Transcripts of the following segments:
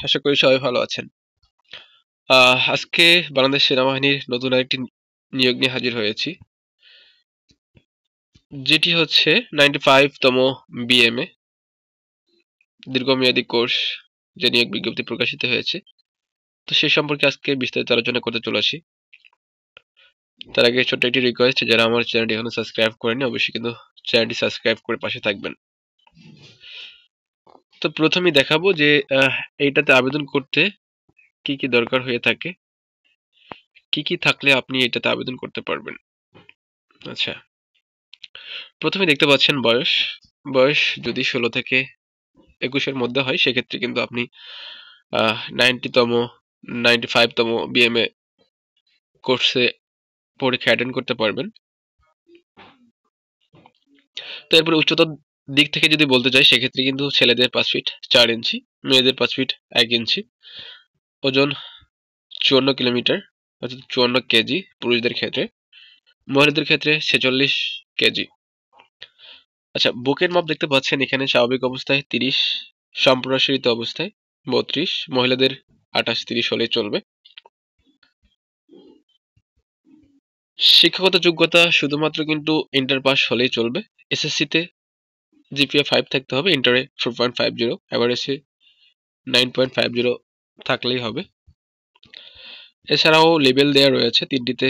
আশা করি সবাই ভালো আছেন। আজকে বাংলাদেশ সেনাবাহিনীর নতুন আরেকটি নিয়োগ নিয়ে হাজির হয়েছি, যেটি হচ্ছে 95তম বিএমএ দীর্ঘমেয়াদী কোর্স, যে নিয়োগ বিজ্ঞপ্তি প্রকাশিত হয়েছে। তো সে সম্পর্কে আজকে বিস্তারিত আলোচনা করতে চলেছি। তার আগে ছোট্ট একটি রিকোয়েস্ট, যারা আমার চ্যানেলটি এখনো সাবস্ক্রাইব করেনি অবশ্যই কিন্তু চ্যানেলটি সাবস্ক্রাইব করে পাশে থাকবেন। তো প্রথমেই দেখাবো যে এইটাতে আবেদন করতে কি কি দরকার হয়ে থাকে, কি কি থাকলে আপনি এটাতে আবেদন করতে পারবেন। আচ্ছা, প্রথমে দেখতে পাচ্ছেন বয়স। বয়স যদি 16 থেকে 21-এর মধ্যে হয় সেক্ষেত্রে কিন্তু আপনি 90তম 95তম বিএমএ কোর্সে পরীক্ষা অ্যাটেন্ড করতে পারবেন। তো এরপরে উচ্চতার দিক থেকে যদি বলতে চাই সেক্ষেত্রে কিন্তু ছেলেদের 5 ফিট 4 ইঞ্চি, মেয়েদের 5 ফিট 1 ইঞ্চি, ওজন 54 কিলোমিটার অর্থাৎ 54 কেজি পুরুষদের ক্ষেত্রে, মহিলাদের ক্ষেত্রে 46 কেজি। আচ্ছা, বুকের মাপ দেখতে পাচ্ছেন এখানে স্বাভাবিক অবস্থায় 30, সম্প্রসারিত অবস্থায় 32, মহিলাদের 28-30 হলেই চলবে। শিক্ষাগত যোগ্যতা শুধুমাত্র কিন্তু ইন্টার পাস হলেই চলবে। এসএসসি তে জিপিএ 5 থাকতে হবে, ইন্টারে 4.50, এভারেজে 9.50 থাকলেই হবে। এছাড়াও লেভেল দেওয়া রয়েছে, তিনটিতে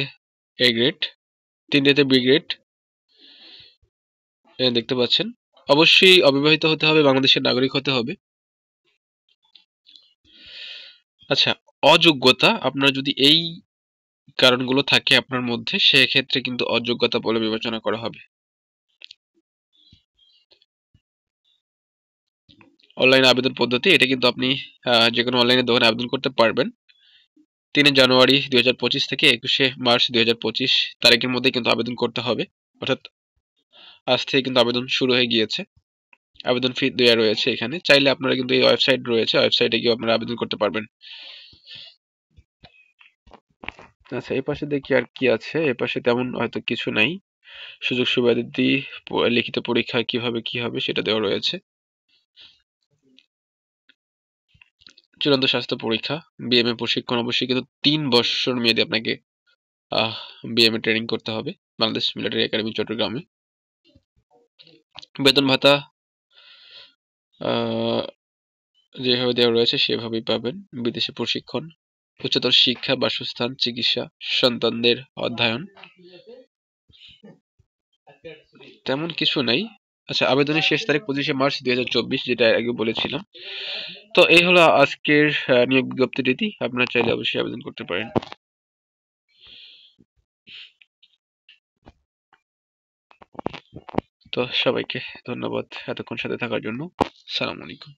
এ গ্রেড, তিনটিতে বি গ্রেড দেখতে পাচ্ছেন। অবশ্যই অবিবাহিত হতে হবে, বাংলাদেশের নাগরিক হতে হবে। আচ্ছা, অযোগ্যতা, আপনার যদি এই কারণগুলো থাকে আপনার মধ্যে সেক্ষেত্রে কিন্তু অযোগ্যতা বলে বিবেচনা করা হবে। অনলাইন আবেদন পদ্ধতি, এটা কিন্তু আপনি যে কোনো অনলাইনে দোকানে আবেদন করতে পারবেন। 3 জানুয়ারি 2025 থেকে 21 মার্চ 2025 তারিখের মধ্যে কিন্তু আবেদন করতে হবে, অর্থাৎ আজ থেকে কিন্তু আবেদন শুরু হয়ে গিয়েছে। আবেদন ফি দেওয়া রয়েছে এখানে, চাইলে আপনারা কিন্তু এই ওয়েবসাইট রয়েছে, ওয়েবসাইটে গিয়ে আপনারা আবেদন করতে পারবেন। আচ্ছা, এই পাশে দেখি আর কি আছে। এই পাশে তেমন হয়তো কিছু নাই। সুযোগ সুবিধাদি, লিখিত পরীক্ষা কিভাবে কি হবে সেটা দেওয়া রয়েছে। চূড়ান্ত স্বাস্থ্য পরীক্ষা, বিএমএ প্রশিক্ষণ, অবশ্যই কিন্তু 3 বছর মেয়াদী আপনাকে বিএমএ ট্রেনিং করতে হবে বাংলাদেশ মিলিটারি একাডেমি চট্টগ্রামে। বেতন ভাতা যেভাবে দেওয়া রয়েছে সেভাবেই পাবেন। বিদেশে প্রশিক্ষণ, উচ্চতর শিক্ষা, বাসস্থান, চিকিৎসা, সন্তানদের অধ্যয়ন, তেমন কিছু নাই। আচ্ছা, আবেদনের শেষ তারিখ 25 মার্চ 2024, যেটা আগে বলেছিলাম। তো এই হলো আজকের নিয়োগ বিজ্ঞপ্তিটি। আপনারা চাইলে অবশ্যই আবেদন করতে পারেন। তো সবাইকে ধন্যবাদ এতক্ষণ সাথে থাকার জন্য। সালাম আলাইকুম।